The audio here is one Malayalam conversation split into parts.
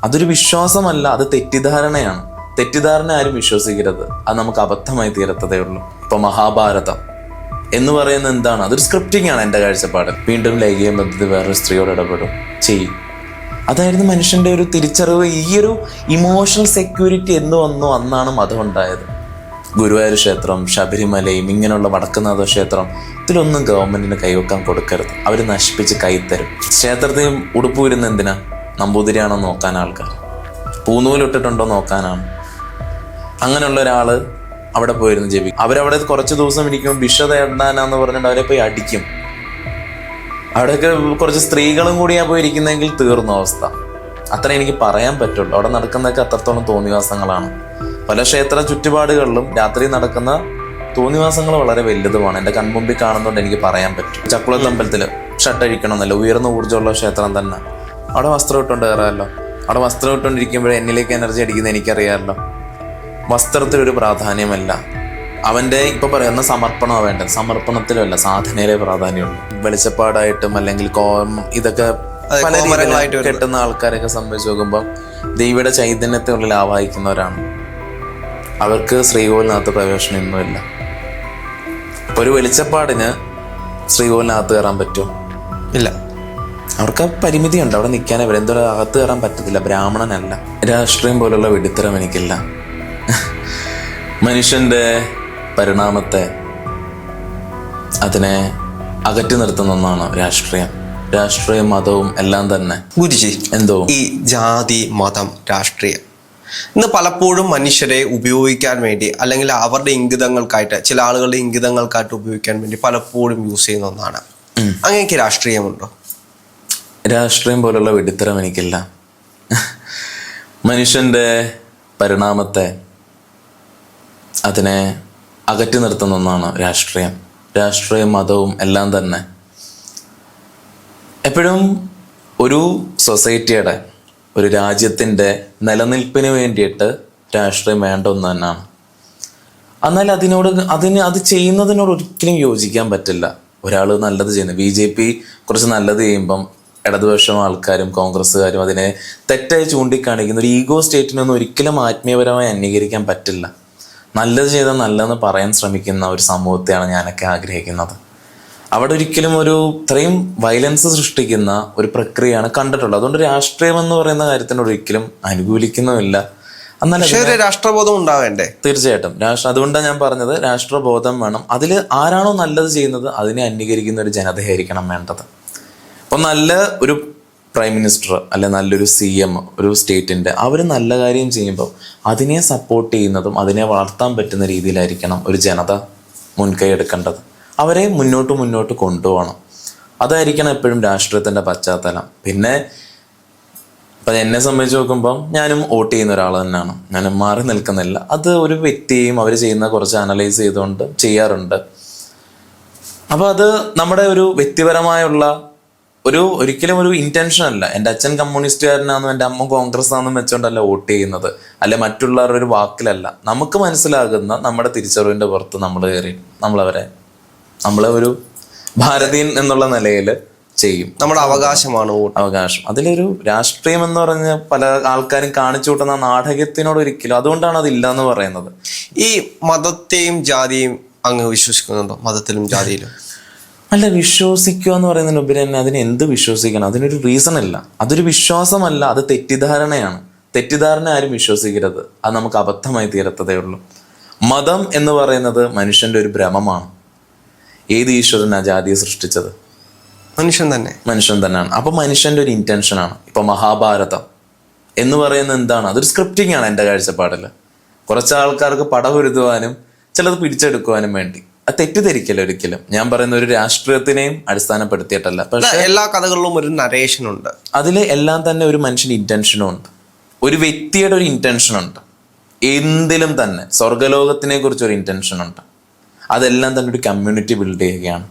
അതൊരു വിശ്വാസമല്ല, അത് തെറ്റിദ്ധാരണയാണ്. തെറ്റിദ്ധാരണ ആരും വിശ്വസിക്കരുത്, അത് നമുക്ക് അബദ്ധമായി തീരത്തതേ ഉള്ളൂ. ഇപ്പൊ മഹാഭാരതം എന്ന് പറയുന്നത് എന്താണ്? അതൊരു സ്ക്രിപ്റ്റിംഗ് ആണ് എൻ്റെ കാഴ്ചപ്പാട്. വീണ്ടും ലൈംഗിക ബന്ധത്തിൽ വേറൊരു സ്ത്രീയോട് ഇടപെടും ചെയ്യും. അതായിരുന്നു മനുഷ്യന്റെ ഒരു തിരിച്ചറിവ്. ഈ ഒരു ഇമോഷണൽ സെക്യൂരിറ്റി എന്ന് വന്നു അന്നാണ് മതം ഉണ്ടായത്. ഗുരുവായൂർ ക്ഷേത്രം, ശബരിമലയും ഇങ്ങനെയുള്ള വടക്കുന്നാഥ ക്ഷേത്രം, ഇതിലൊന്നും ഗവൺമെന്റിന് കൈവെക്കാൻ കൊടുക്കരുത്. അവർ നശിപ്പിച്ച് കൈത്തരും. ക്ഷേത്രത്തിൽ ഉടുപ്പ് വരുന്ന എന്തിനാ? നമ്പൂതിരിയാണോ നോക്കാൻ ആൾക്കാർ? പൂനൂലിട്ടിട്ടുണ്ടോ നോക്കാനാണ്? അങ്ങനെയുള്ള ഒരാള് അവിടെ പോയിരുന്നു ജപിക്കും. അവരവിടെ കുറച്ച് ദിവസം ഇരിക്കുമ്പോൾ ഭിക്ഷ തേടാനാന്ന് പറഞ്ഞിട്ട് അവരെ പോയി അടിക്കും. അവിടെയൊക്കെ കുറച്ച് സ്ത്രീകളും കൂടിയാ പോയിരിക്കുന്നെങ്കിൽ തീർന്ന അവസ്ഥ. അത്ര എനിക്ക് പറയാൻ പറ്റുള്ളൂ. അവിടെ നടക്കുന്നതൊക്കെ അത്രത്തോളം തോന്നിവാസങ്ങളാണ്. പല ക്ഷേത്ര ചുറ്റുപാടുകളിലും രാത്രി നടക്കുന്ന തോന്നിവാസങ്ങൾ വളരെ വലുതുമാണ്. എൻ്റെ കൺമുമ്പിൽ കാണുന്നതുകൊണ്ട് എനിക്ക് പറയാൻ പറ്റും. ചക്കുളത്തമ്പലത്തില് ഷട്ടഴിക്കണമെന്നല്ല, ഉയർന്ന ഊർജ്ജമുള്ള ക്ഷേത്രം തന്നെ. അവിടെ വസ്ത്രം ഇട്ടുകൊണ്ട് കയറാമല്ലോ. അവിടെ വസ്ത്രം ഇട്ടുകൊണ്ടിരിക്കുമ്പോഴേ എന്നിലേക്ക് എനർജി അടിക്കുന്നത് എനിക്കറിയാമല്ലോ. വസ്ത്രത്തിലൊരു പ്രാധാന്യമല്ല. അവൻ്റെ ഇപ്പൊ പറയുന്ന സമർപ്പണമാണ് വേണ്ടത്. സമർപ്പണത്തിലല്ല, സാധനയിലെ പ്രാധാന്യമുള്ളൂ. വെളിച്ചപ്പാടായിട്ടും അല്ലെങ്കിൽ ഇതൊക്കെ പല രീതിയിലായിട്ട് കെട്ടുന്ന ആൾക്കാരൊക്കെ സംബന്ധിച്ച് നോക്കുമ്പോൾ ദേവിയുടെ ചൈതന്യത്തിനുള്ളിൽ ആവാഹിക്കുന്നവരാണ്. അവർക്ക് ശ്രീകോവിലിനകത്ത് പ്രവേശനം ഒന്നുമില്ല. ഒരു വെളിച്ചപ്പാടിന് ശ്രീകോവിലിനകത്ത് കയറാൻ പറ്റുമോ? ഇല്ല. അവർക്ക് പരിമിതിയുണ്ട്. അവിടെ നിൽക്കാൻ എന്തോ അകത്ത് കയറാൻ പറ്റത്തില്ല. ബ്രാഹ്മണനല്ല. രാഷ്ട്രീയം പോലുള്ള വെടിത്തരം എനിക്കില്ല. മനുഷ്യന്റെ പരിണാമത്തെ അതിനെ അകറ്റി നിർത്തുന്ന ഒന്നാണ് രാഷ്ട്രീയം. രാഷ്ട്രീയം, മതവും എല്ലാം തന്നെ. ഗുരുജി, എന്തോ ഈ ജാതി, മതം, രാഷ്ട്രീയം ഇന്ന് പലപ്പോഴും മനുഷ്യരെ ഉപയോഗിക്കാൻ വേണ്ടി, അല്ലെങ്കിൽ അവരുടെ ഇംഗിതങ്ങൾക്കായിട്ട്, ചില ആളുകളുടെ ഇംഗിതങ്ങൾക്കായിട്ട് ഉപയോഗിക്കാൻ വേണ്ടി പലപ്പോഴും യൂസ് ചെയ്യുന്ന ഒന്നാണ്. അങ്ങനെയൊക്കെ രാഷ്ട്രീയമുണ്ടോ? രാഷ്ട്രീയം പോലുള്ള വെടിത്തരം എനിക്കില്ല. മനുഷ്യന്റെ പരിണാമത്തെ അതിനെ അകറ്റി നിർത്തുന്ന ഒന്നാണ് രാഷ്ട്രീയം. രാഷ്ട്രീയം, മതവും എല്ലാം തന്നെ. എപ്പോഴും ഒരു സൊസൈറ്റിയുടെ, ഒരു രാജ്യത്തിൻ്റെ നിലനിൽപ്പിന് വേണ്ടിയിട്ട് രാഷ്ട്രീയം വേണ്ട ഒന്ന് തന്നെയാണ്. എന്നാൽ അത് ചെയ്യുന്നതിനോട് ഒരിക്കലും യോജിക്കാൻ പറ്റില്ല. ഒരാൾ നല്ലത് ചെയ്യുന്നത്, BJP കുറച്ച് നല്ലത് ചെയ്യുമ്പം ഇടതുപക്ഷം ആൾക്കാരും കോൺഗ്രസ്സുകാരും അതിനെ തെറ്റായി ചൂണ്ടിക്കാണിക്കുന്ന ഒരു ഈഗോ സ്റ്റേറ്റിനൊന്നും ഒരിക്കലും ആത്മീയപരമായി അംഗീകരിക്കാൻ പറ്റില്ല. നല്ലത് ചെയ്താൽ നല്ലതെന്ന് പറയാൻ ശ്രമിക്കുന്ന ഒരു സമൂഹത്തെയാണ് ഞാനൊക്കെ ആഗ്രഹിക്കുന്നത്. അവിടെ ഒരിക്കലും ഇത്രയും വയലൻസ് സൃഷ്ടിക്കുന്ന ഒരു പ്രക്രിയയാണ് കണ്ടിട്ടുള്ളത്. അതുകൊണ്ട് രാഷ്ട്രീയം എന്ന് പറയുന്ന കാര്യത്തിന് ഒരിക്കലും അനുകൂലിക്കുന്നുമില്ല. എന്നാലും രാഷ്ട്രബോധം ഉണ്ടാവേണ്ടേ? തീർച്ചയായിട്ടും അതുകൊണ്ടാണ് ഞാൻ പറഞ്ഞത്, രാഷ്ട്രബോധം വേണം. അതിൽ ആരാണോ നല്ലത് ചെയ്യുന്നത് അതിനെ അംഗീകരിക്കുന്ന ഒരു ജനതയായിരിക്കണം വേണ്ടത്. അപ്പോൾ നല്ല ഒരു പ്രൈം മിനിസ്റ്റർ അല്ലെ നല്ലൊരു CM ഒരു സ്റ്റേറ്റിൻ്റെ, അവർ നല്ല കാര്യം ചെയ്യുമ്പോൾ അതിനെ സപ്പോർട്ട് ചെയ്യുന്നതും അതിനെ വളർത്താൻ പറ്റുന്ന രീതിയിലായിരിക്കണം ഒരു ജനത മുൻകൈ എടുക്കേണ്ടത്. അവരെ മുന്നോട്ട് കൊണ്ടുപോകണം. അതായിരിക്കണം എപ്പോഴും രാഷ്ട്രീയത്തിൻ്റെ പശ്ചാത്തലം. പിന്നെ ഇപ്പം എന്നെ സംബന്ധിച്ച് നോക്കുമ്പം ഞാനും വോട്ട് ചെയ്യുന്ന ഒരാൾ തന്നെയാണ്. ഞാനും മാറി നിൽക്കുന്നില്ല. അത് ഒരു വ്യക്തിയെയും അവർ ചെയ്യുന്ന കുറച്ച് അനലൈസ് ചെയ്തുകൊണ്ട് ചെയ്യാറുണ്ട്. അപ്പോൾ അത് നമ്മുടെ ഒരു വ്യക്തിപരമായുള്ള ഒരിക്കലും ഒരു ഇന്റൻഷൻ അല്ല. എൻ്റെ അച്ഛൻ കമ്മ്യൂണിസ്റ്റുകാരനാണെന്നും എൻ്റെ അമ്മ കോൺഗ്രസ് ആണെന്നും വെച്ചുകൊണ്ടല്ല വോട്ട് ചെയ്യുന്നത്, അല്ലെ മറ്റുള്ളവരുടെ ഒരു വാക്കിലല്ല. നമുക്ക് മനസ്സിലാകുന്ന നമ്മുടെ തിരിച്ചറിവിൻ്റെ പുറത്ത് നമ്മൾ കയറി നമ്മളെ ഒരു ഭാരതീയൻ എന്നുള്ള നിലയിൽ ചെയ്യും. നമ്മുടെ അവകാശമാണ് അവകാശം. അതിലൊരു രാഷ്ട്രീയം എന്ന് പറഞ്ഞ് പല ആൾക്കാരും കാണിച്ചു കൂട്ടുന്ന നാടകത്തിനോട് ഒരിക്കലും, അതുകൊണ്ടാണ് അതില്ല എന്ന് പറയുന്നത്. ഈ മതത്തെയും ജാതിയും അങ്ങ് വിശ്വസിക്കുന്നുണ്ടോ? മതത്തിലും ജാതിയിലും? അല്ല, വിശ്വസിക്കുക എന്ന് പറയുന്നതിനുപരി തന്നെ അതിന് എന്ത് വിശ്വസിക്കണം? അതിനൊരു റീസൺ ഇല്ല. അതൊരു വിശ്വാസമല്ല, അത് തെറ്റിദ്ധാരണയാണ്. തെറ്റിദ്ധാരണ ആരും വിശ്വസിക്കരുത്, അത് നമുക്ക് അബദ്ധമായി തീരത്തതേ ഉള്ളൂ. മതം എന്ന് പറയുന്നത് മനുഷ്യന്റെ ഒരു ഭ്രമമാണ്. ഏത് ഈശ്വരനാ ജാതിയെ സൃഷ്ടിച്ചത്? മനുഷ്യൻ തന്നെയാണ്. അപ്പൊ മനുഷ്യന്റെ ഒരു ഇന്റൻഷനാണ്. ഇപ്പൊ മഹാഭാരതം എന്ന് പറയുന്നത് എന്താണ്? അതൊരു സ്ക്രിപ്റ്റിംഗ് ആണ് എൻ്റെ കാഴ്ചപ്പാടിൽ. കുറച്ച് ആൾക്കാർക്ക് പടപൊരുത്തുവാനും ചിലത് പിടിച്ചെടുക്കുവാനും വേണ്ടി. അത് തെറ്റിദ്ധരിക്കല്ല ഒരിക്കലും. ഞാൻ പറയുന്ന ഒരു രാഷ്ട്രീയത്തിനെയും അടിസ്ഥാനപ്പെടുത്തിയിട്ടല്ല. പക്ഷെ എല്ലാ കഥകളിലും ഒരു നരേഷൻ ഉണ്ട്. അതിൽ എല്ലാം തന്നെ ഒരു മനുഷ്യന്റെ ഇന്റൻഷനും ഉണ്ട്, ഒരു വ്യക്തിയുടെ ഒരു ഇന്റൻഷൻ ഉണ്ട്. എന്തിലും തന്നെ സ്വർഗലോകത്തിനെ കുറിച്ച് ഒരു ഇന്റൻഷൻ ഉണ്ട്. അതെല്ലാം തന്നെ ഒരു കമ്മ്യൂണിറ്റി ബിൽഡ് ചെയ്യുകയാണ്.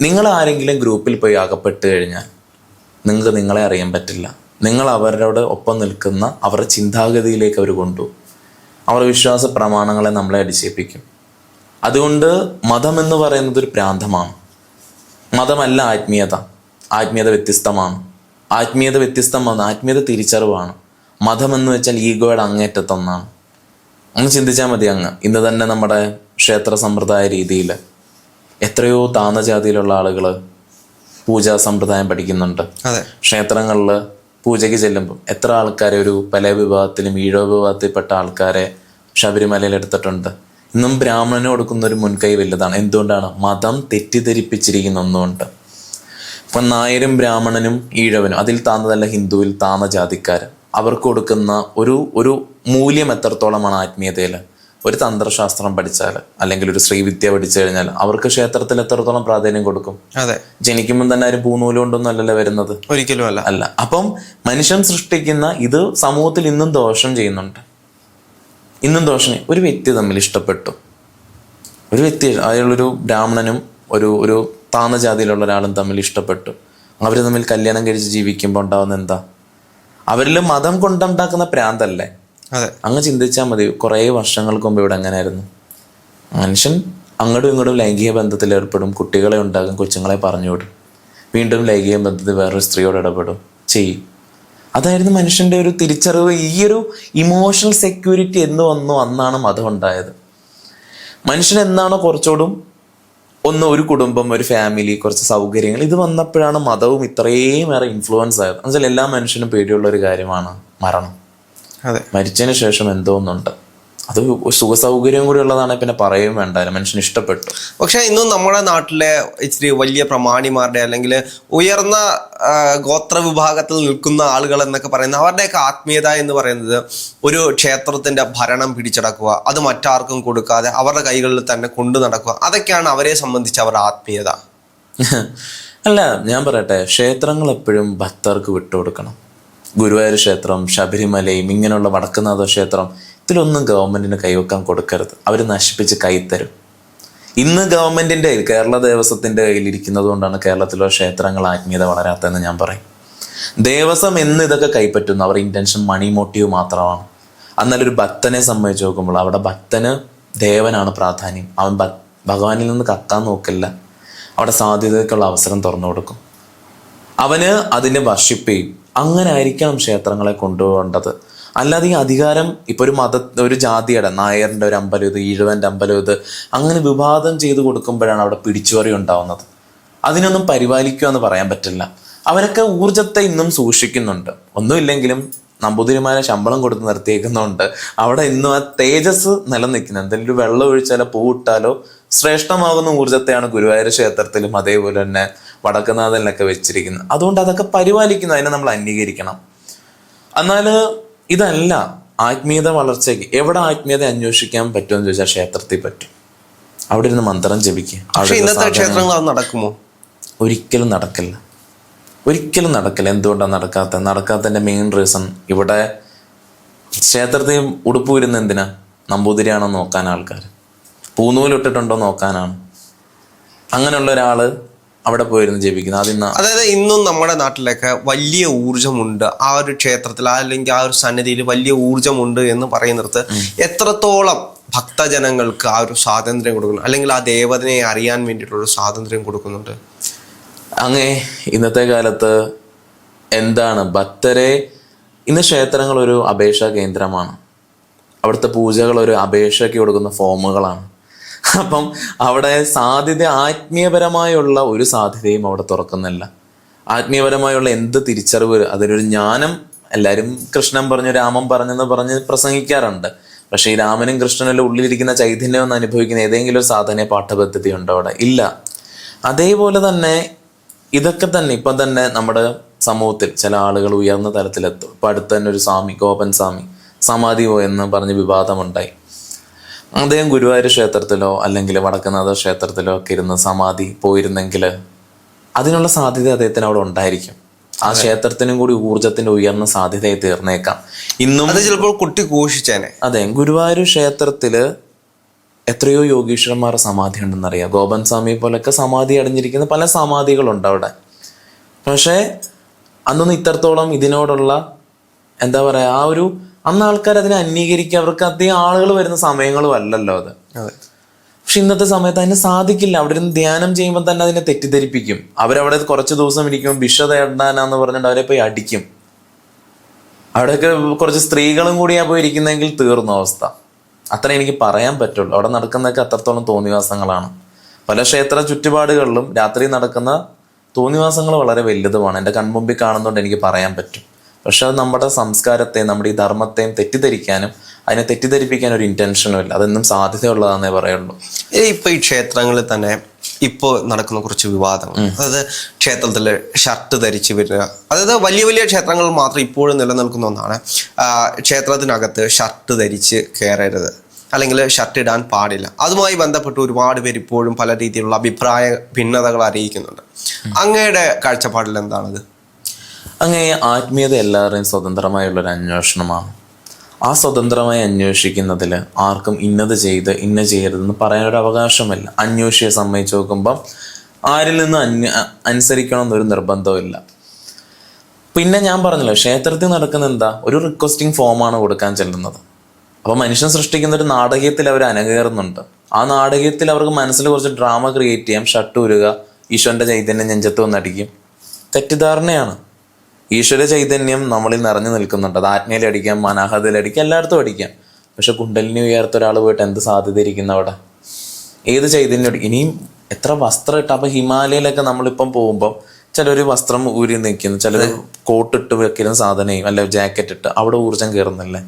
നിങ്ങൾ ആരെങ്കിലും ഗ്രൂപ്പിൽ പോയി അകപ്പെട്ട് കഴിഞ്ഞാൽ നിങ്ങൾക്ക് നിങ്ങളെ അറിയാൻ പറ്റില്ല. നിങ്ങൾ അവരോട് ഒപ്പം നിൽക്കുന്ന അവരുടെ ചിന്താഗതിയിലേക്ക് അവർ കൊണ്ടുപോകും. അവരുടെ വിശ്വാസ പ്രമാണങ്ങളെ നമ്മളെ അടിച്ചേൽപ്പിക്കും. അതുകൊണ്ട് മതം എന്ന് പറയുന്നത് ഒരു പ്രാന്തമാണ്. മതമല്ല ആത്മീയത. ആത്മീയത വ്യത്യസ്തമാണ്. ആത്മീയത വ്യത്യസ്തമാണ്, ആത്മീയത തിരിച്ചറിവാണ്. മതം എന്ന് വെച്ചാൽ ഈഗോയുടെ അങ്ങേറ്റത്തൊന്നാണ്. അങ്ങ് ചിന്തിച്ചാൽ മതി. ഇന്ന് തന്നെ നമ്മുടെ ക്ഷേത്ര സമ്പ്രദായ രീതിയിൽ എത്രയോ താഴ്ന്ന ജാതിയിലുള്ള ആളുകൾ പൂജാ സമ്പ്രദായം പഠിക്കുന്നുണ്ട്. ക്ഷേത്രങ്ങളിൽ പൂജയ്ക്ക് ചെല്ലുമ്പോൾ എത്ര ആൾക്കാരെ, ഒരു പല വിഭാഗത്തിലും ഈഴോ വിഭാഗത്തിൽപ്പെട്ട ആൾക്കാരെ ശബരിമലയിൽ എടുത്തിട്ടുണ്ട്. ഇന്നും ബ്രാഹ്മണന് കൊടുക്കുന്ന ഒരു മുൻകൈ വലുതാണ്. എന്തുകൊണ്ടാണ്? മതം തെറ്റിദ്ധരിപ്പിച്ചിരിക്കുന്ന ഒന്നുകൊണ്ട്. ഇപ്പം നായരും ബ്രാഹ്മണനും ഈഴവനും, അതിൽ താഴ്ന്നതല്ല ഹിന്ദുവിൽ താഴ്ന്ന ജാതിക്കാർ, അവർക്ക് കൊടുക്കുന്ന ഒരു മൂല്യം എത്രത്തോളമാണ് ആത്മീയതയിൽ. ഒരു തന്ത്രശാസ്ത്രം പഠിച്ചാൽ അല്ലെങ്കിൽ ഒരു ശ്രീവിദ്യ പഠിച്ചു കഴിഞ്ഞാൽ അവർക്ക് ക്ഷേത്രത്തിൽ എത്രത്തോളം പ്രാധാന്യം കൊടുക്കും. അതെ, ജനിക്കുമ്പോൾ തന്നെ ആരും പൂനൂലുകൊണ്ടൊന്നും അല്ലല്ലോ വരുന്നത്, ഒരിക്കലും അല്ല. അപ്പം മനുഷ്യൻ സൃഷ്ടിക്കുന്ന ഇത് സമൂഹത്തിൽ ഇന്നും ദോഷം ചെയ്യുന്നുണ്ട്. ഇന്നും ദോഷം. ഒരു വ്യക്തി തമ്മിൽ ഇഷ്ടപ്പെട്ടു, ഒരു വ്യക്തി, അയാളൊരു ബ്രാഹ്മണനും ഒരു താഴ്ന്ന ജാതിയിലുള്ള ഒരാളും തമ്മിൽ ഇഷ്ടപ്പെട്ടു. അവർ തമ്മിൽ കല്യാണം കഴിച്ച് ജീവിക്കുമ്പോൾ ഉണ്ടാവുന്ന എന്താ? അവരിൽ മതം കൊണ്ടുണ്ടാക്കുന്ന പ്രാന്തല്ലേ? അങ്ങ് ചിന്തിച്ചാൽ മതി. കുറേ വർഷങ്ങൾക്ക് മുമ്പ് ഇവിടെ എങ്ങനെയായിരുന്നു? മനുഷ്യൻ അങ്ങോട്ടും ഇങ്ങോട്ടും ലൈംഗിക ബന്ധത്തിൽ ഏർപ്പെടും, കുട്ടികളെ ഉണ്ടാകും, കൊച്ചുങ്ങളെ പറഞ്ഞുവിടും, വീണ്ടും ലൈംഗിക ബന്ധത്തിൽ വേറൊരു സ്ത്രീയോട് ഇടപെടും, ചെയ്യും. അതായിരുന്നു മനുഷ്യന്റെ ഒരു തിരിച്ചറിവ്. ഈ ഒരു ഇമോഷണൽ സെക്യൂരിറ്റി എന്ന് വന്നു അന്നാണ് മതം ഉണ്ടായത്. മനുഷ്യൻ എന്നാണോ കുറച്ചുകൂടും ഒരു കുടുംബം, ഒരു ഫാമിലി, കുറച്ച് സൗകര്യങ്ങൾ, ഇത് വന്നപ്പോഴാണ് മതവും ഇത്രയും ഏറെ ഇൻഫ്ലുവൻസ് ആയത്. എന്നുവെച്ചാൽ എല്ലാ മനുഷ്യനും പേടിയുള്ള ഒരു കാര്യമാണ് മരണം. മരിച്ചതിന് ശേഷം എന്തോന്നുണ്ട്, അത് സുഖ സൗകര്യം കൂടി ഉള്ളതാണ്, പിന്നെ പറയുകയും വേണ്ട, മനുഷ്യന് ഇഷ്ടപ്പെട്ടു. പക്ഷെ ഇന്നും നമ്മുടെ നാട്ടിലെ ഇച്ചിരി വലിയ പ്രമാണിമാരുടെ അല്ലെങ്കിൽ ഉയർന്ന ഗോത്ര വിഭാഗത്തിൽ നിൽക്കുന്ന ആളുകൾ എന്നൊക്കെ പറയുന്ന അവരുടെയൊക്കെ ആത്മീയത എന്ന് പറയുന്നത് ഒരു ക്ഷേത്രത്തിന്റെ ഭരണം പിടിച്ചടക്കുക, അത് മറ്റാർക്കും കൊടുക്കാതെ അവരുടെ കൈകളിൽ തന്നെ കൊണ്ടു നടക്കുക, അതൊക്കെയാണ് അവരെ സംബന്ധിച്ച് അവരുടെ ആത്മീയത. അല്ല, ഞാൻ പറയട്ടെ, ക്ഷേത്രങ്ങൾ എപ്പോഴും ഭക്തർക്ക് വിട്ടുകൊടുക്കണം. ഗുരുവായൂർ ക്ഷേത്രം, ശബരിമലയും ഇങ്ങനെയുള്ള വടക്കുന്നാഥ ക്ഷേത്രം, ഇതിലൊന്നും ഗവൺമെന്റിന് കൈവെക്കാൻ കൊടുക്കരുത്. അവർ നശിപ്പിച്ച് കൈത്തരും. ഇന്ന് ഗവൺമെന്റിന്റെ കേരള ദേവസ്വത്തിന്റെ കയ്യിൽ ഇരിക്കുന്നത് കൊണ്ടാണ് കേരളത്തിലെ ക്ഷേത്രങ്ങൾ ആത്മീയത വളരാത്തതെന്ന് ഞാൻ പറയും. ദേവസ്വം എന്ന് ഇതൊക്കെ കൈപ്പറ്റുന്നു, അവരുടെ ഇന്റൻഷൻ മണി മോട്ടീവ് മാത്രമാണ്. എന്നാലൊരു ഭക്തനെ സംബന്ധിച്ച് നോക്കുമ്പോൾ അവിടെ ഭക്തന് ദേവനാണ് പ്രാധാന്യം. അവൻ ഭഗവാനിൽ നിന്ന് കക്കാൻ നോക്കില്ല, അവിടെ സാധ്യതയ്ക്കുള്ള അവസരം തുറന്നു കൊടുക്കും, അവന് അതിനെ വർഷിപ്പ് ചെയ്യും. അങ്ങനെ ആയിരിക്കണം ക്ഷേത്രങ്ങളെ കൊണ്ടുപോകേണ്ടത്. അല്ലാതെ ഈ അധികാരം ഇപ്പൊ ഒരു ജാതിയുടെ, നായറിന്റെ ഒരു അമ്പലം ഇത്, ഈഴവന്റെ അമ്പലം ഇത്, അങ്ങനെ വിവാദം ചെയ്ത് കൊടുക്കുമ്പോഴാണ് അവിടെ പിടിച്ചുപറി ഉണ്ടാവുന്നത്. അതിനൊന്നും പരിപാലിക്കുക എന്ന് പറയാൻ പറ്റില്ല. അവരൊക്കെ ഊർജത്തെ ഇന്നും സൂക്ഷിക്കുന്നുണ്ട്. ഒന്നുമില്ലെങ്കിലും നമ്പൂതിരിമാരെ ശമ്പളം കൊടുത്ത് നിർത്തിയേക്കുന്നതുകൊണ്ട് അവിടെ ഇന്നും ആ തേജസ് നിലനിൽക്കുന്നത്. എന്തെങ്കിലും ഒരു വെള്ളം ഒഴിച്ചാലോ പൂവിട്ടാലോ ശ്രേഷ്ഠമാകുന്ന ഊർജത്തെയാണ് ഗുരുവായൂർ ക്ഷേത്രത്തിലും അതേപോലെ തന്നെ വടക്കുന്നാഥനിലൊക്കെ വെച്ചിരിക്കുന്നത്. അതുകൊണ്ട് അതൊക്കെ പരിപാലിക്കുന്നു, അതിനെ നമ്മൾ അംഗീകരിക്കണം. എന്നാൽ ഇതല്ല ആത്മീയത വളർച്ചയ്ക്ക്. എവിടെ ആത്മീയത അന്വേഷിക്കാൻ പറ്റുമെന്ന് ചോദിച്ചാൽ ക്ഷേത്രത്തിൽ പറ്റും. അവിടെ ഇരുന്ന് മന്ത്രം ജപിക്കുക. നടക്കുമോ? ഒരിക്കലും നടക്കില്ല, ഒരിക്കലും നടക്കില്ല. എന്തുകൊണ്ടാണ് നടക്കാത്തതിന്റെ മെയിൻ റീസൺ, ഇവിടെ ക്ഷേത്രത്തിൽ ഉടുപ്പ് വരുന്ന എന്തിനാ? നമ്പൂതിരിയാണോ നോക്കാൻ ആൾക്കാർ, പൂനൂലിട്ടിട്ടുണ്ടോ നോക്കാനാണ്. അങ്ങനെയുള്ള ഒരാള് അവിടെ പോയിരുന്നു ജപിക്കുന്നത്. അതായത് ഇന്നും നമ്മുടെ നാട്ടിലൊക്കെ വലിയ ഊർജമുണ്ട് ആ ഒരു ക്ഷേത്രത്തിൽ, അല്ലെങ്കിൽ ആ ഒരു സന്നിധിയിൽ വലിയ ഊർജമുണ്ട് എന്ന് പറയുന്നിടത്ത് എത്രത്തോളം ഭക്തജനങ്ങൾക്ക് ആ ഒരു സ്വാതന്ത്ര്യം കൊടുക്കുന്നു, അല്ലെങ്കിൽ ആ ദേവതയെ അറിയാൻ വേണ്ടിയിട്ടുള്ള സ്വാതന്ത്ര്യം കൊടുക്കുന്നുണ്ട്? ഇന്നത്തെ കാലത്ത് എന്താണ് ഭക്തരെ, ഇന്ന് ക്ഷേത്രങ്ങൾ ഒരു അപേക്ഷാ കേന്ദ്രമാണ്. അവിടുത്തെ പൂജകൾ ഒരു അപേക്ഷയ്ക്ക് കൊടുക്കുന്ന ഫോമുകളാണ്. അപ്പം അവിടെ സാധ്യത, ആത്മീയപരമായുള്ള ഒരു സാധ്യതയും അവിടെ തുറക്കുന്നില്ല. ആത്മീയപരമായുള്ള എന്ത് തിരിച്ചറിവ്, അതിനൊരു ജ്ഞാനം എല്ലാവരും കൃഷ്ണൻ പറഞ്ഞു, രാമൻ പറഞ്ഞെന്ന് പറഞ്ഞ് പ്രസംഗിക്കാറുണ്ട്. പക്ഷെ ഈ രാമനും കൃഷ്ണനും ഉള്ളിലിരിക്കുന്ന ചൈതന്യം ഒന്ന് അനുഭവിക്കുന്ന ഏതെങ്കിലും ഒരു സാധന പാഠപദ്ധതി ഉണ്ടോ? അവിടെ ഇല്ല. അതേപോലെ തന്നെ ഇതൊക്കെ തന്നെ ഇപ്പം തന്നെ നമ്മുടെ സമൂഹത്തിൽ ചില ആളുകൾ ഉയർന്ന തലത്തിലെത്തും. ഇപ്പം അടുത്ത് തന്നെ ഒരു സ്വാമി, ഗോപൻ സ്വാമി സമാധി പോയെന്ന് പറഞ്ഞ് വിവാദമുണ്ടായി. അദ്ദേഹം ഗുരുവായൂർ ക്ഷേത്രത്തിലോ അല്ലെങ്കിൽ വടക്കുന്നാഥ ക്ഷേത്രത്തിലോ ഒക്കെ ഇരുന്ന് സമാധി പോയിരുന്നെങ്കിൽ അതിനുള്ള സാധ്യത അദ്ദേഹത്തിന് അവിടെ ഉണ്ടായിരിക്കും. ആ ക്ഷേത്രത്തിനും കൂടി ഊർജത്തിന്റെ ഉയർന്ന സാധ്യതയായി തീർന്നേക്കാം. ഇന്നും ചിലപ്പോൾ കുട്ടി ഘോഷിച്ചേനെ. അതെ, ഗുരുവായൂർ ക്ഷേത്രത്തില് എത്രയോ യോഗീശ്വരന്മാരുടെ സമാധി ഉണ്ടെന്നറിയാം. ഗോപൻ സ്വാമിയെ പോലൊക്കെ സമാധി അടഞ്ഞിരിക്കുന്ന പല സമാധികളുണ്ട് അവിടെ. പക്ഷേ അന്നൊന്നും ഇത്രത്തോളം ഇതിനോടുള്ള എന്താ പറയാ, ആ ഒരു അന്ന് ആൾക്കാർ അതിനെ അംഗീകരിക്കുക, അവർക്ക് അധികം ആളുകൾ വരുന്ന സമയങ്ങളും അല്ലല്ലോ അത്. പക്ഷെ ഇന്നത്തെ സമയത്ത് അതിന് സാധിക്കില്ല. അവിടെ ഇരുന്ന് ധ്യാനം ചെയ്യുമ്പോൾ തന്നെ അതിനെ തെറ്റിദ്ധരിപ്പിക്കും. അവരവിടെ കുറച്ച് ദിവസം ഇരിക്കും, ഭിക്ഷ തേടാനാന്ന് പറഞ്ഞിട്ട് അവരെ പോയി അടിക്കും. അവിടെയൊക്കെ കുറച്ച് സ്ത്രീകളും കൂടിയാ പോയി ഇരിക്കുന്നെങ്കിൽ തീർന്നു അവസ്ഥ. അത്ര എനിക്ക് പറയാൻ പറ്റുള്ളൂ. അവിടെ നടക്കുന്നതൊക്കെ അത്രത്തോളം തോന്നിവാസങ്ങളാണ്. പല ക്ഷേത്ര ചുറ്റുപാടുകളിലും രാത്രി നടക്കുന്ന തോന്നിവാസങ്ങൾ വളരെ വലുതുമാണ്. എൻ്റെ കൺമുമ്പിൽ കാണുന്നതുകൊണ്ട് എനിക്ക് പറയാൻ പറ്റും. പക്ഷെ അത് നമ്മുടെ സംസ്കാരത്തെയും നമ്മുടെ ഈ ധർമ്മത്തെയും തെറ്റിദ്ധരിക്കാനും അതിനെ തെറ്റിദ്ധരിപ്പിക്കാൻ ഒരു ഇന്റൻഷനും ഇല്ല. അതെന്നും സാധ്യതയുള്ളതാണെന്നേ പറയുള്ളൂ. ഇപ്പൊ ഈ ക്ഷേത്രങ്ങളിൽ തന്നെ ഇപ്പോൾ നടക്കുന്ന കുറച്ച് വിവാദങ്ങൾ, അതായത് ക്ഷേത്രത്തിൽ ഷർട്ട് ധരിച്ച് വരിക, അതായത് വലിയ വലിയ ക്ഷേത്രങ്ങളിൽ മാത്രം ഇപ്പോഴും നിലനിൽക്കുന്ന ഒന്നാണ്. ക്ഷേത്രത്തിനകത്ത് ഷർട്ട് ധരിച്ച് കയറരുത്, അല്ലെങ്കിൽ ഷർട്ട് ഇടാൻ പാടില്ല. അതുമായി ബന്ധപ്പെട്ട് ഒരുപാട് പേര് ഇപ്പോഴും പല രീതിയിലുള്ള അഭിപ്രായ ഭിന്നതകൾ അറിയിക്കുന്നുണ്ട്. അങ്ങയുടെ കാഴ്ചപ്പാടിൽ എന്താണത്? അങ്ങനെ ആത്മീയത എല്ലാവരുടെയും സ്വതന്ത്രമായുള്ളൊരു അന്വേഷണമാണ്. ആ സ്വതന്ത്രമായി അന്വേഷിക്കുന്നതിൽ ആർക്കും ഇന്നത് ചെയ്ത് ഇന്ന ചെയ്യരുതെന്ന് പറയാനൊരു അവകാശമില്ല. അന്വേഷിയെ സംബന്ധിച്ച് നോക്കുമ്പം ആരിൽ നിന്ന് അനുസരിക്കണമെന്നൊരു നിർബന്ധമില്ല. പിന്നെ ഞാൻ പറഞ്ഞല്ലോ, ക്ഷേത്രത്തിൽ നടക്കുന്ന എന്താ, ഒരു റിക്വസ്റ്റിംഗ് ഫോമാണ് കൊടുക്കാൻ ചെല്ലുന്നത്. അപ്പോൾ മനുഷ്യൻ സൃഷ്ടിക്കുന്ന ഒരു നാടകീയത്തിൽ അവർ അനകേറുന്നുണ്ട്. ആ നാടകീയത്തിൽ അവർക്ക് മനസ്സിൽ കുറച്ച് ഡ്രാമ ക്രിയേറ്റ് ചെയ്യാം. ഷർട്ട് ഊരുക, ഈശ്വരൻ്റെ ചൈതന്യം നെഞ്ചത്ത് വന്നടിക്കും. തെറ്റിദ്ധാരണയാണ്. ഈശ്വര ചൈതന്യം നമ്മളിൽ നിറഞ്ഞു നിൽക്കുന്നുണ്ട്. അത് ആജ്ഞയിൽ അടിക്കാം, അനാഹതയിൽ അടിക്കാം, എല്ലായിടത്തും അടിക്കാം. പക്ഷെ കുണ്ടലിനി ഉയർത്ത ഒരാൾ പോയിട്ട് എന്ത് സാധ്യത ഇരിക്കുന്ന അവിടെ? ഏത് ചൈതന്യം ഇനിയും എത്ര വസ്ത്രം ഇട്ട. അപ്പൊ ഹിമാലയയിലൊക്കെ നമ്മളിപ്പം പോകുമ്പോൾ ചിലർ വസ്ത്രം ഊരി നിൽക്കുന്നു, ചിലർ കോട്ടിട്ട് വെക്കുന്ന സാധനയും അല്ല ജാക്കറ്റ് ഇട്ട് അവിടെ ഊർജം കയറുന്നില്ലേ?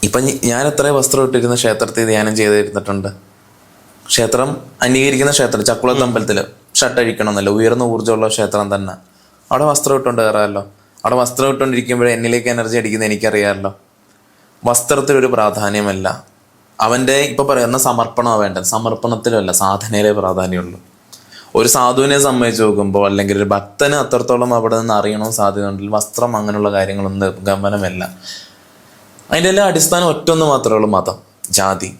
ഇപ്പം ഞാൻ എത്ര വസ്ത്രം ഇട്ടിരുന്ന ക്ഷേത്രത്തിൽ ധ്യാനം ചെയ്തിരുന്നിട്ടുണ്ട്. ക്ഷേത്രം അംഗീകരിക്കുന്ന ക്ഷേത്രം ചക്കുളത്ത് അമ്പലത്തിൽ ഷർട്ട് അഴിക്കണമെന്നല്ല, ഉയർന്ന ഊർജ്ജമുള്ള ക്ഷേത്രം തന്നെ. അവിടെ വസ്ത്രം ഇട്ടുകൊണ്ട് കയറാമല്ലോ. അവിടെ വസ്ത്രം ഇട്ടുകൊണ്ടിരിക്കുമ്പോഴേ എന്നിലേക്ക് എനർജി അടിക്കുന്നത് എനിക്കറിയാമല്ലോ. വസ്ത്രത്തിലൊരു പ്രാധാന്യമല്ല. അവൻ്റെ ഇപ്പം പറയുന്ന സമർപ്പണമാണ് വേണ്ടത്. സമർപ്പണത്തിലല്ല, സാധനയിലെ പ്രാധാന്യമുള്ളൂ. ഒരു സാധുവിനെ സംബന്ധിച്ച് നോക്കുമ്പോൾ അല്ലെങ്കിൽ ഒരു ഭക്തന് അത്രത്തോളം അവിടെ നിന്ന് അറിയണമെന്ന് സാധ്യത ഉണ്ടെങ്കിൽ വസ്ത്രം അങ്ങനെയുള്ള കാര്യങ്ങളൊന്നും നിർഗമനമല്ല. അതിൻ്റെ എല്ലാം അടിസ്ഥാനം ഒറ്റൊന്ന് മാത്രമേ ഉള്ളൂ, മതം, ജാതി.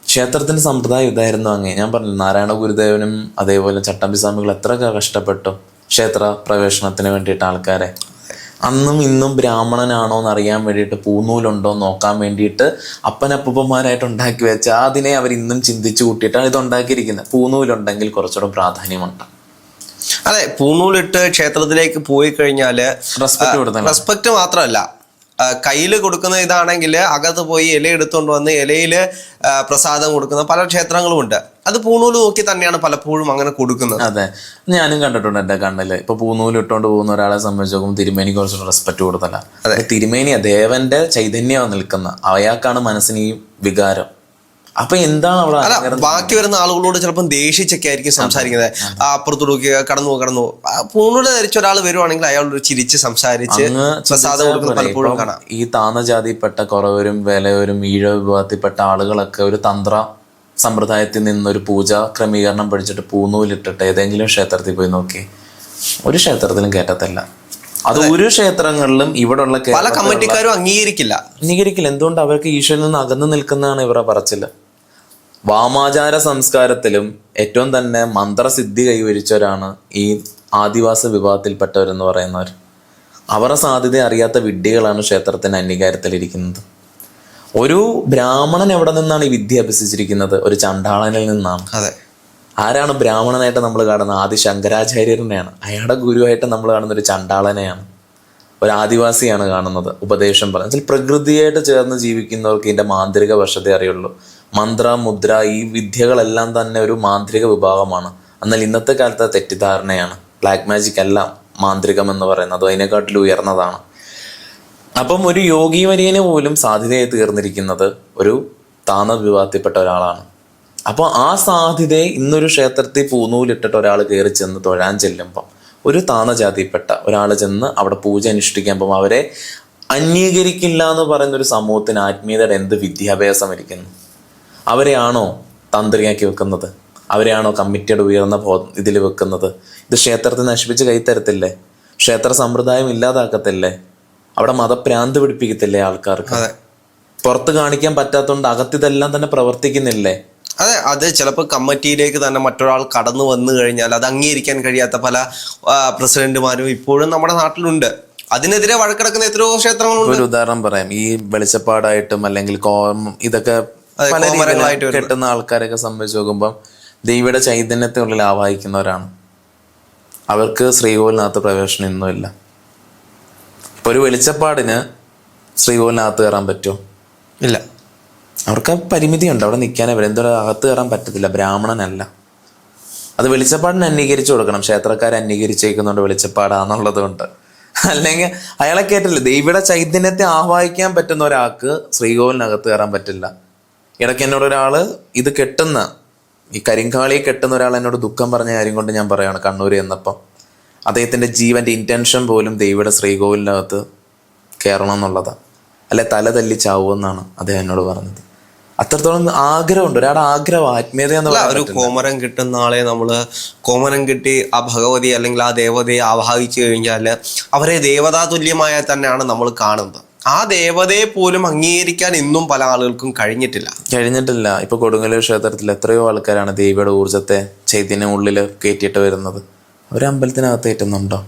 ക്ഷേത്രത്തിൻ്റെ സമ്പ്രദായം ഇതായിരുന്നു. അങ്ങനെ ഞാൻ പറഞ്ഞു, നാരായണ ഗുരുദേവനും അതേപോലെ ചട്ടമ്പി സ്വാമികൾ എത്രയൊക്കെ കഷ്ടപ്പെട്ടു ക്ഷേത്ര പ്രവേശനത്തിന് വേണ്ടിയിട്ട് ആൾക്കാരെ. അന്നും ഇന്നും ബ്രാഹ്മണനാണോ എന്ന് അറിയാൻ വേണ്ടിയിട്ട്, പൂനൂലുണ്ടോ എന്ന് നോക്കാൻ വേണ്ടിയിട്ട് അപ്പനപ്പൂപ്പന്മാരായിട്ട് ഉണ്ടാക്കി വെച്ച അതിനെ അവർ ഇന്നും ചിന്തിച്ചു കൂട്ടിയിട്ടാണ് ഇത് ഉണ്ടാക്കിയിരിക്കുന്നത്. പൂനൂലുണ്ടെങ്കിൽ കുറച്ചുകൂടെ പ്രാധാന്യമുണ്ട്. അതെ, പൂനൂലിട്ട് ക്ഷേത്രത്തിലേക്ക് പോയി കഴിഞ്ഞാല് റെസ്പെക്ട് കൊടുക്കണം. റെസ്പെക്ട് മാത്രമല്ല, കയ്യിൽ കൊടുക്കുന്ന ഇതാണെങ്കിൽ അകത്ത് പോയി ഇല എടുത്തുകൊണ്ട് വന്ന് ഇലയിൽ പ്രസാദം കൊടുക്കുന്ന പല ക്ഷേത്രങ്ങളും ഉണ്ട്. അത് പൂനൂല് നോക്കി തന്നെയാണ് പലപ്പോഴും അങ്ങനെ കൊടുക്കുന്നത്. അതെ, ഞാനും കണ്ടിട്ടുണ്ട് എൻ്റെ കണ്ണില്. ഇപ്പൊ പൂനൂല് ഇട്ടുകൊണ്ട് പോകുന്ന ഒരാളെ സംബന്ധിച്ച് നോക്കുമ്പോൾ തിരുമേനിക്ക് കുറച്ച് റെസ്പെക്ട് കൊടുത്തല്ല. തിരുമേനിയാ ദേവന്റെ ചൈതന്യമാണ് നിൽക്കുന്ന, അയാൾക്കാണ് മനസ്സിന് ഈ വികാരം. അപ്പൊ എന്താണ് അവിടെ? ബാക്കി വരുന്ന ആളുകളോട് ചിലപ്പോൾ ദേഷിച്ചൊക്കെ ആയിരിക്കും സംസാരിക്കുന്നത്. അപ്പുറത്തോടൊക്കെ കടന്നു പൂണൂല് ധരിച്ച ഒരാൾ വരുവാണെങ്കിൽ അയാളോട് ചിരിച്ച് സംസാരിച്ച് പ്രസാദം കൊടുക്കുന്നത് പലപ്പോഴും കാണാം. ഈ താന്ന ജാതിപ്പെട്ട കുറവരും വിലവരും ഈഴ വിഭാഗത്തിൽപ്പെട്ട ആളുകളൊക്കെ ഒരു തന്ത്ര സമ്പ്രദായത്തിൽ നിന്നൊരു പൂജ ക്രമീകരണം പഠിച്ചിട്ട് പൂനൂലിട്ടിട്ട് ഏതെങ്കിലും ക്ഷേത്രത്തിൽ പോയി നോക്കി, ഒരു ക്ഷേത്രത്തിലും കയറ്റത്തില്ല. അത് ഒരു ക്ഷേത്രങ്ങളിലും ഇവിടെയുള്ള പല കമ്മിറ്റിക്കാരും അംഗീകരിക്കില്ല. എന്തുകൊണ്ട്? അവർക്ക് ഈശ്വരനിൽ നിന്ന് അകന്നു നിൽക്കുന്നതാണ് ഇവരുടെ പറച്ചില്. വാമാചാര സംസ്കാരത്തിലും ഏറ്റവും തന്നെ മന്ത്രസിദ്ധി കൈവരിച്ചവരാണ് ഈ ആദിവാസി വിഭാഗത്തിൽപ്പെട്ടവരെന്ന് പറയുന്നവർ. അവരുടെ സാധ്യത അറിയാത്ത വിഡ്ഢികളാണ് ക്ഷേത്രത്തിന് അംഗീകാരത്തിലിരിക്കുന്നത്. ഒരു ബ്രാഹ്മണൻ എവിടെ നിന്നാണ് ഈ വിദ്യ അഭ്യസിച്ചിരിക്കുന്നത്? ഒരു ചണ്ടാളനിൽ നിന്നാണ്. അതെ, ആരാണ് ബ്രാഹ്മണനായിട്ട് നമ്മൾ കാണുന്നത്? ആദി ശങ്കരാചാര്യനെയാണ്. അയാളുടെ ഗുരുവായിട്ട് നമ്മൾ കാണുന്ന ഒരു ചണ്ടാളനെയാണ്, ഒരു ആദിവാസിയാണ് കാണുന്നത്. ഉപദേശം പറഞ്ഞാൽ പ്രകൃതിയായിട്ട് ചേർന്ന് ജീവിക്കുന്നവർക്ക് ഇതിൻ്റെ മാന്ത്രിക വശത്തെ അറിയുള്ളൂ. മന്ത്ര, മുദ്ര, ഈ വിദ്യകളെല്ലാം തന്നെ ഒരു മാന്ത്രിക വിഭാഗമാണ്. എന്നാൽ ഇന്നത്തെ കാലത്തെ തെറ്റിദ്ധാരണയാണ്. ബ്ലാക്ക് മാജിക് എല്ലാം മാന്ത്രികം എന്ന് പറയുന്നത് അതിനെക്കാട്ടിൽ ഉയർന്നതാണ്. അപ്പം ഒരു യോഗി വര്യന് പോലും സാധ്യതയായി തീർന്നിരിക്കുന്നത് ഒരു താന്ന വിഭാഗത്തിൽപ്പെട്ട ഒരാളാണ്. അപ്പോൾ ആ സാധ്യതയെ ഇന്നൊരു ക്ഷേത്രത്തിൽ പൂനൂലിട്ടിട്ട് ഒരാൾ കയറി ചെന്ന് തൊഴാൻ ചെല്ലുമ്പം ഒരു താണജാതിപ്പെട്ട ഒരാൾ ചെന്ന് അവിടെ പൂജ അനുഷ്ഠിക്കാൻ പോകുമ്പോൾ അവരെ അംഗീകരിക്കില്ല എന്ന് പറയുന്നൊരു സമൂഹത്തിന് ആത്മീയതയുടെ എന്ത് വിദ്യാഭ്യാസം ഇരിക്കുന്നു? അവരെയാണോ തന്ത്രിയാക്കി വെക്കുന്നത്? അവരെയാണോ കമ്മിറ്റിയുടെ ഉയർന്ന ഇതിൽ വെക്കുന്നത്? ഇത് ക്ഷേത്രത്തെ നശിപ്പിച്ച് കൈത്തരത്തില്ലേ? ക്ഷേത്ര സമ്പ്രദായം ഇല്ലാതാക്കത്തില്ലേ? അവിടെ മതഭ്രാന്ത് പിടിപ്പിക്കത്തില്ലേ ആൾക്കാർക്ക്? പുറത്ത് കാണിക്കാൻ പറ്റാത്തതുകൊണ്ട് അകത്തിതെല്ലാം തന്നെ പ്രവർത്തിക്കുന്നില്ലേ? അതെ, അത് ചിലപ്പോൾ കമ്മിറ്റിയിലേക്ക് തന്നെ മറ്റൊരാൾ കടന്നു വന്നു കഴിഞ്ഞാൽ അത് അംഗീകരിക്കാൻ കഴിയാത്ത പല പ്രസിഡന്റുമാരും ഇപ്പോഴും നമ്മുടെ നാട്ടിലുണ്ട്. അതിനെതിരെ വഴക്കിടക്കുന്ന എത്രയോ ക്ഷേത്രങ്ങളുണ്ട്. ഒരു ഉദാഹരണം പറയാം. ഈ വെളിച്ചപ്പാടായിട്ടും അല്ലെങ്കിൽ ഇതൊക്കെ അതെ, പല കോമരങ്ങളായിട്ട് രീതിയിൽ കെട്ടുന്ന ആൾക്കാരൊക്കെ സംബന്ധിച്ച് നോക്കുമ്പോൾ ദൈവയുടെ ചൈതന്യത്തിനുള്ളിൽ ആവാഹിക്കുന്നവരാണ്. അവർക്ക് ശ്രീകോവിലിനകത്ത് പ്രവേശനം ഇന്നുമില്ല. ഇപ്പൊ ഒരു വെളിച്ചപ്പാടിന് ശ്രീകോവിലിനകത്ത് കയറാൻ പറ്റുമോ? ഇല്ല. അവർക്ക് ആ പരിമിതിയുണ്ട്, അവിടെ നിൽക്കാനേ വരും. എന്തോ അകത്ത് കയറാൻ പറ്റത്തില്ല, ബ്രാഹ്മണനല്ല. അത് വെളിച്ചപ്പാടിനെ അംഗീകരിച്ചു കൊടുക്കണം. ക്ഷേത്രക്കാരെ അംഗീകരിച്ചേക്കുന്നുണ്ട് വെളിച്ചപ്പാടാന്നുള്ളത് കൊണ്ട്. അല്ലെങ്കിൽ അയാളെ കേട്ടില്ല. ദൈവയുടെ ചൈതന്യത്തെ ആവാഹിക്കാൻ പറ്റുന്ന ഒരാൾക്ക് ശ്രീകോവിലിനകത്ത് കയറാൻ പറ്റില്ല. ഇടയ്ക്ക് എന്നോട് ഒരാള് ഇത് കെട്ടുന്ന ഈ കരിങ്കാളിയെ കെട്ടുന്ന ഒരാൾ എന്നോട് ദുഃഖം പറഞ്ഞ കാര്യം കൊണ്ട് ഞാൻ പറയാണ്, കണ്ണൂർ എന്നപ്പം അദ്ദേഹത്തിന്റെ ജീവന്റെ ഇന്റൻഷൻ പോലും ദൈവയുടെ ശ്രീകോവിലിനകത്ത് കയറണം എന്നുള്ളതാണ്. അല്ലെ തല തല്ലി ചാവുമെന്നാണ് അദ്ദേഹം എന്നോട് പറഞ്ഞത്. അത്രത്തോളം ആഗ്രഹമുണ്ട്. ഒരാളുടെ ആഗ്രഹം, ആത്മീയത എന്ന് ഒരു കോമരം കിട്ടുന്ന ആളെ നമ്മള് കോമരം കിട്ടി ആ ഭഗവതി അല്ലെങ്കിൽ ആ ദേവതയെ ആവാഹിച്ചു കഴിഞ്ഞാൽ അവരെ ദേവതാ തുല്യമായ തന്നെയാണ് നമ്മൾ കാണുന്നത്. ആ ദേവതയെ പോലും അംഗീകരിക്കാൻ ഇന്നും പല ആളുകൾക്കും കഴിഞ്ഞിട്ടില്ല. ഇപ്പൊ കൊടുങ്ങല്ലൂർ ക്ഷേത്രത്തിൽ എത്രയോ ആൾക്കാരാണ് ദേവിയുടെ ഊർജ്ജത്തെ ചൈതന്യം ഉള്ളിൽ കയറ്റിയിട്ട് വരുന്നത്. അവർ അമ്പലത്തിനകത്ത് കയറ്റുന്നുണ്ടോ?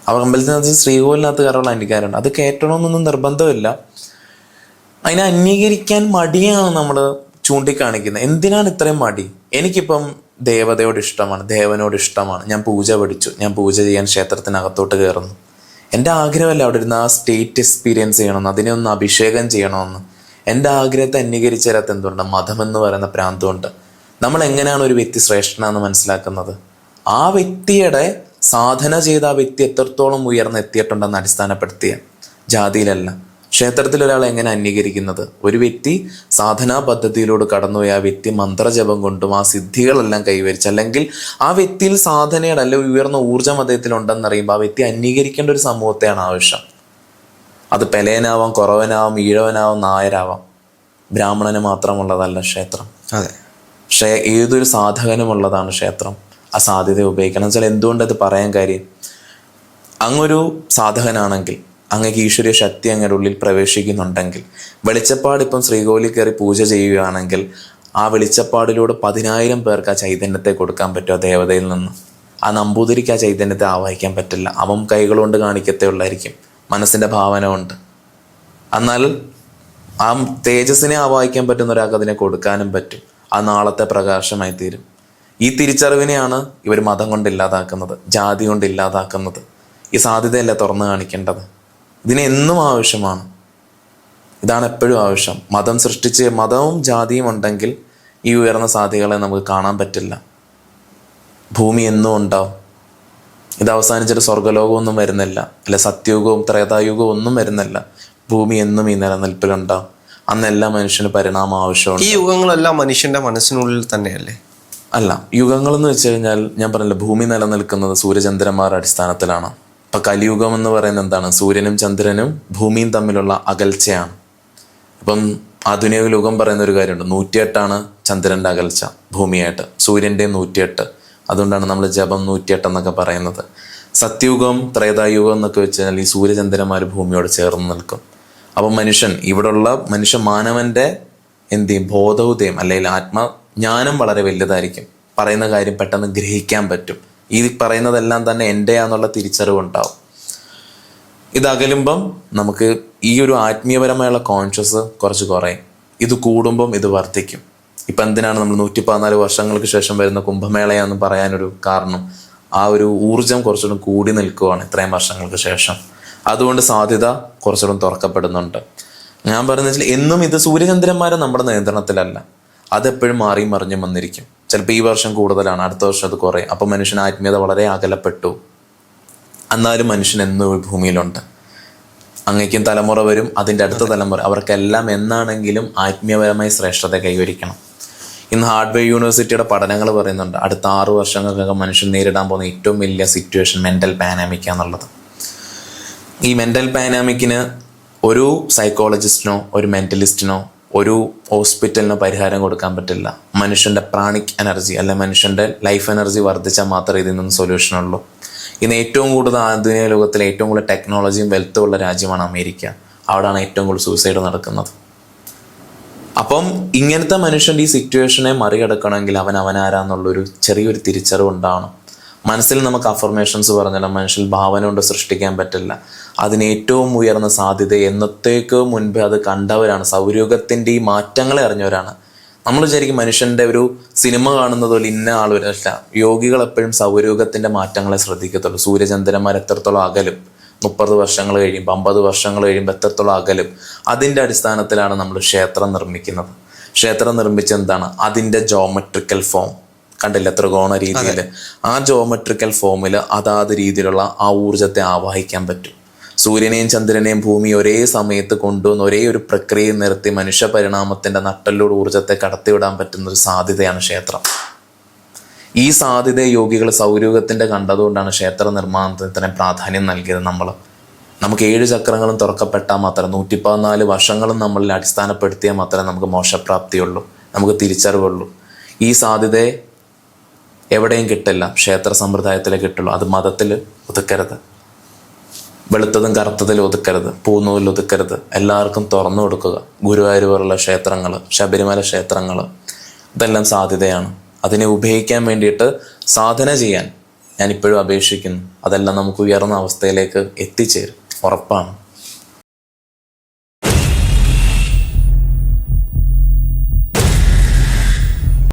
അവർ അമ്പലത്തിനകത്ത് ശ്രീകോവിലിനകത്ത് കയറുള്ള അംഗീകാരമുണ്ട്. അത് കയറ്റണമെന്നൊന്നും നിർബന്ധമില്ല. അതിനെ അംഗീകരിക്കാൻ മടിയാണ് നമ്മൾ ചൂണ്ടിക്കാണിക്കുന്നത്. എന്തിനാണ് ഇത്രയും മടി? എനിക്കിപ്പം ദേവതയോട് ഇഷ്ടമാണ്, ദേവനോട് ഇഷ്ടമാണ്, ഞാൻ പൂജ പഠിച്ചു, ഞാൻ പൂജ ചെയ്യാൻ ക്ഷേത്രത്തിനകത്തോട്ട് കയറുന്നു. എൻ്റെ ആഗ്രഹമല്ല അവിടെ ഇരുന്ന് ആ സ്റ്റേറ്റ് എക്സ്പീരിയൻസ് ചെയ്യണമെന്ന്, അതിനെ ഒന്ന് അഭിഷേകം ചെയ്യണമെന്ന്. എൻ്റെ ആഗ്രഹത്തെ അംഗീകരിച്ചു തരാത്ത എന്തുകൊണ്ട്? മതം എന്ന് പറയുന്ന പ്രാന്തമുണ്ട്. നമ്മൾ എങ്ങനെയാണ് ഒരു വ്യക്തി ശ്രേഷ്ഠനാണെന്ന് മനസ്സിലാക്കുന്നത്? ആ വ്യക്തിയുടെ സാധന ചെയ്ത ആ വ്യക്തി എത്രത്തോളം ഉയർന്നെത്തിയിട്ടുണ്ടെന്ന് അടിസ്ഥാനപ്പെടുത്തിയ, ജാതിയിലല്ല. ക്ഷേത്രത്തിൽ ഒരാളെ എങ്ങനെ അംഗീകരിക്കുന്നത്? ഒരു വ്യക്തി സാധനാ പദ്ധതിയിലൂടെ കടന്നുപോയി ആ വ്യക്തി മന്ത്രജപം കൊണ്ടും ആ സിദ്ധികളെല്ലാം കൈവരിച്ച്, അല്ലെങ്കിൽ ആ വ്യക്തിയിൽ സാധനയുടെ അല്ലെങ്കിൽ ഉയർന്ന ഊർജ്ജം അദ്ദേഹത്തിൽ ഉണ്ടെന്നറിയുമ്പോൾ ആ വ്യക്തി അംഗീകരിക്കേണ്ട ഒരു സമൂഹത്തെയാണ് ആവശ്യം. അത് പെലയനാവാം, കുറവനാവാം, ഈഴവനാവാം, നായരാവാം. ബ്രാഹ്മണന് മാത്രമുള്ളതല്ല ക്ഷേത്രം. അതെ, ഏതൊരു സാധകനുമുള്ളതാണ് ക്ഷേത്രം. ആ സാധ്യത ഉപയോഗിക്കണം. എന്നുവെച്ചാൽ എന്തുകൊണ്ടത് പറയാൻ കാര്യം, അങ്ങൊരു സാധകനാണെങ്കിൽ, അങ്ങക്ക് ഈശ്വരീയ ശക്തി അങ്ങയുടെ ഉള്ളിൽ പ്രവേശിക്കുന്നുണ്ടെങ്കിൽ, വെളിച്ചപ്പാട് ഇപ്പം ശ്രീകോവിലിൽ കയറി പൂജ ചെയ്യുകയാണെങ്കിൽ ആ വെളിച്ചപ്പാടിലൂടെ 10,000 പേർക്ക് ആ ചൈതന്യത്തെ കൊടുക്കാൻ പറ്റും. ആ ദേവതയിൽ നിന്ന് ആ നമ്പൂതിരിക്ക് ആ ചൈതന്യത്തെ ആവാഹിക്കാൻ പറ്റില്ല. അവൻ കൈകളുകൊണ്ട് കാണിക്കത്തേ ഉള്ളായിരിക്കും, മനസ്സിന്റെ ഭാവന കൊണ്ട്. എന്നാൽ ആ തേജസ്സിനെ ആവാഹിക്കാൻ പറ്റുന്ന ഒരാൾക്ക് അതിനെ കൊടുക്കാനും പറ്റും. ആ നാളത്തെ പ്രകാശമായി തീരും. ഈ തിരിച്ചറിവിനെയാണ് ഇവർ മതം കൊണ്ട് ഇല്ലാതാക്കുന്നത്, ജാതി കൊണ്ട് ഇല്ലാതാക്കുന്നത്. ഈ സാധ്യതയല്ല തുറന്നു കാണിക്കേണ്ടത്. ഇതിന് എന്നും ആവശ്യമാണ്. ഇതാണ് എപ്പോഴും ആവശ്യം. മതം സൃഷ്ടിച്ച് മതവും ജാതിയും ഉണ്ടെങ്കിൽ ഈ ഉയർന്ന സാധ്യതകളെ നമുക്ക് കാണാൻ പറ്റില്ല. ഭൂമി എന്നും ഉണ്ടാവും. ഇത് അവസാനിച്ചിട്ട് സ്വർഗലോകമൊന്നും വരുന്നില്ല, അല്ലെ സത്യയുഗവും ത്രേതായുഗവും ഒന്നും വരുന്നില്ല. ഭൂമി എന്നും ഈ നിലനിൽപ്പിലുണ്ടാവും. അന്നെല്ലാം മനുഷ്യന് പരിണാമം ആവശ്യമുണ്ട്. ഈ യുഗങ്ങളെല്ലാം മനുഷ്യന്റെ മനസ്സിനുള്ളിൽ തന്നെയല്ലേ? അല്ല, യുഗങ്ങളെന്ന് വെച്ച് കഴിഞ്ഞാൽ ഞാൻ പറഞ്ഞില്ല, ഭൂമി നിലനിൽക്കുന്നത് സൂര്യചന്ദ്രന്മാരുടെ അടിസ്ഥാനത്തിലാണ്. ഇപ്പൊ കലിയുഗം എന്ന് പറയുന്നത് എന്താണ്? സൂര്യനും ചന്ദ്രനും ഭൂമിയും തമ്മിലുള്ള അകൽച്ചയാണ്. ഇപ്പം ആധുനിക യുഗം പറയുന്ന ഒരു കാര്യമുണ്ട്, 108 ചന്ദ്രന്റെ അകൽച്ച ഭൂമിയായിട്ട്, സൂര്യന്റെ 108. അതുകൊണ്ടാണ് നമ്മൾ ജപം 108 എന്നൊക്കെ പറയുന്നത്. സത്യയുഗം, ത്രേതായുഗം എന്നൊക്കെ വെച്ച് കഴിഞ്ഞാൽ ഈ സൂര്യചന്ദ്രന്മാർ ഭൂമിയോട് ചേർന്ന് നിൽക്കും. അപ്പം മനുഷ്യൻ, ഇവിടെയുള്ള മാനവന്റെ എന്ത് ചെയ്യും? ബോധോദയം അല്ലെങ്കിൽ ആത്മജ്ഞാനം വളരെ വലുതായിരിക്കും. പറയുന്ന കാര്യം പെട്ടെന്ന് ഗ്രഹിക്കാൻ പറ്റും. ഈ പറയുന്നതെല്ലാം തന്നെ എൻ്റെയാന്നുള്ള തിരിച്ചറിവുണ്ടാവും. ഇത് അകലുമ്പം നമുക്ക് ഈ ഒരു ആത്മീയപരമായുള്ള കോൺഷ്യസ് കുറച്ച് കുറയും. ഇത് കൂടുമ്പം ഇത് വർദ്ധിക്കും. ഇപ്പം എന്തിനാണ് നമ്മൾ 114 വർഷങ്ങൾക്ക് ശേഷം വരുന്ന കുംഭമേളയാന്ന് പറയാനൊരു കാരണം? ആ ഒരു ഊർജം കുറച്ചുകൂടി കൂടി നിൽക്കുകയാണ് ഇത്രയും വർഷങ്ങൾക്ക് ശേഷം. അതുകൊണ്ട് സാധ്യത കുറച്ചുകൂടി തുറക്കപ്പെടുന്നുണ്ട്. ഞാൻ പറയുന്നത് വെച്ചാൽ എന്നും ഇത് സൂര്യചന്ദ്രന്മാരെ നമ്മുടെ നിയന്ത്രണത്തിലല്ല. അതെപ്പോഴും മാറിയും മറിഞ്ഞും വന്നിരിക്കും. ചിലപ്പോൾ ഈ വർഷം കൂടുതലാണ്, അടുത്ത വർഷം അത് കുറയും. അപ്പം മനുഷ്യൻ ആത്മീയത വളരെ അകലപ്പെട്ടു. എന്നാലും മനുഷ്യൻ എന്നും ഭൂമിയിലുണ്ട്. അങ്ങേക്കും തലമുറ വരും, അതിൻ്റെ അടുത്ത തലമുറ, അവർക്കെല്ലാം എന്നാണെങ്കിലും ആത്മീയപരമായി ശ്രേഷ്ഠത കൈവരിക്കണം. ഇന്ന് ഹാർഡ്വെയർ യൂണിവേഴ്സിറ്റിയുടെ പഠനങ്ങൾ പറയുന്നുണ്ട്, അടുത്ത 6 വർഷങ്ങൾക്കൊക്കെ മനുഷ്യൻ നേരിടാൻ പോകുന്ന ഏറ്റവും വലിയ സിറ്റുവേഷൻ മെൻ്റൽ പാനാമിക് എന്നുള്ളത്. ഈ മെൻ്റൽ പാനാമിക്കിന് ഒരു സൈക്കോളജിസ്റ്റിനോ ഒരു മെൻ്റലിസ്റ്റിനോ ഒരു ഹോസ്പിറ്റലിനോ പരിഹാരം കൊടുക്കാൻ പറ്റില്ല. മനുഷ്യൻ്റെ പ്രാണിക് എനർജി അല്ലെ മനുഷ്യൻ്റെ ലൈഫ് എനർജി വർദ്ധിച്ചാൽ മാത്രമേ ഇതിൽ നിന്ന് സൊല്യൂഷനുള്ളൂ. ഇന്ന് ഏറ്റവും കൂടുതൽ ആധുനിക ലോകത്തിലെ ഏറ്റവും കൂടുതൽ ടെക്നോളജിയും വെൽത്തും ഉള്ള രാജ്യമാണ് അമേരിക്ക. അവിടെയാണ് ഏറ്റവും കൂടുതൽ സൂസൈഡ് നടക്കുന്നത്. അപ്പം ഇങ്ങനത്തെ മനുഷ്യൻ്റെ ഈ സിറ്റുവേഷനെ മറികടക്കണമെങ്കിൽ അവനാരാന്നുള്ളൊരു ചെറിയൊരു തിരിച്ചറിവ് ഉണ്ടാവണം. മനസ്സിൽ നമുക്ക് അഫർമേഷൻസ് പറഞ്ഞാലും മനുഷ്യൻ ഭാവന കൊണ്ട് സൃഷ്ടിക്കാൻ പറ്റില്ല. അതിന് ഏറ്റവും ഉയർന്ന സാധ്യത എന്നത്തേക്ക് മുൻപേ അത് കണ്ടവരാണ്, സൗരയുഗത്തിൻ്റെ ഈ മാറ്റങ്ങളെ അറിഞ്ഞവരാണ് നമ്മൾ വിചാരിക്കും മനുഷ്യന്റെ ഒരു സിനിമ കാണുന്നത് പോലെ ഇന്ന ആൾ വരല്ല. യോഗികൾ എപ്പോഴും സൗരയൂഹത്തിന്റെ മാറ്റങ്ങളെ ശ്രദ്ധിക്കത്തുള്ളൂ. സൂര്യചന്ദ്രന്മാർ എത്രത്തോളം അകലും, 30 വർഷങ്ങൾ കഴിയുമ്പോൾ 50 വർഷങ്ങൾ കഴിയുമ്പോൾ എത്രത്തോളം അകലും, അതിന്റെ അടിസ്ഥാനത്തിലാണ് നമ്മൾ ക്ഷേത്രം നിർമ്മിക്കുന്നത്. ക്ഷേത്രം നിർമ്മിച്ച എന്താണ്? അതിന്റെ ജോമെട്രിക്കൽ ഫോം കണ്ടില്ല, ത്രികോണ രീതിയിൽ. ആ ജോമെട്രിക്കൽ ഫോമിൽ അതാത് രീതിയിലുള്ള ആ ഊർജത്തെ ആവാഹിക്കാൻ പറ്റും. സൂര്യനെയും ചന്ദ്രനെയും ഭൂമി ഒരേ സമയത്ത് കൊണ്ടുവന്ന് ഒരേ ഒരു പ്രക്രിയ നിർത്തി മനുഷ്യ പരിണാമത്തിന്റെ നട്ടലിലൂടെ ഊർജത്തെ കടത്തിവിടാൻ പറ്റുന്ന ഒരു സാധ്യതയാണ് ക്ഷേത്രം. ഈ സാധ്യതയെ യോഗികൾ സൗരയൂഹത്തിന്റെ കണ്ടതുകൊണ്ടാണ് ക്ഷേത്ര നിർമ്മാണത്തിന് പ്രാധാന്യം നൽകിയത്. നമുക്ക് 7 ചക്രങ്ങളും തുറക്കപ്പെട്ടാൽ മാത്രം 114 വർഷങ്ങളും നമ്മളിൽ അടിസ്ഥാനപ്പെടുത്തിയാൽ മാത്രമേ നമുക്ക് മോക്ഷപ്രാപ്തിയുള്ളൂ, നമുക്ക് തിരിച്ചറിവുള്ളൂ. ഈ സാധ്യതയെ എവിടെയും കിട്ടില്ല, ക്ഷേത്ര സമ്പ്രദായത്തിലേ കിട്ടുള്ളൂ. അത് മതത്തിൽ ഒതുക്കരുത്, വെളുത്തതും കറുത്തതിൽ ഒതുക്കരുത്, പൂന്നൂലിൽ ഒതുക്കരുത്. എല്ലാവർക്കും തുറന്നു കൊടുക്കുക. ഗുരുവായൂർ പോലുള്ള ക്ഷേത്രങ്ങൾ, ശബരിമല ക്ഷേത്രങ്ങൾ, ഇതെല്ലാം സാധ്യതയാണ്. അതിനെ ഉപയോഗിക്കാൻ വേണ്ടിയിട്ട് സാധന ചെയ്യാൻ ഞാൻ ഇപ്പോഴും അപേക്ഷിക്കുന്നു. അതെല്ലാം നമുക്ക് ഉയർന്ന അവസ്ഥയിലേക്ക് എത്തിച്ചേരും, ഉറപ്പാണ്.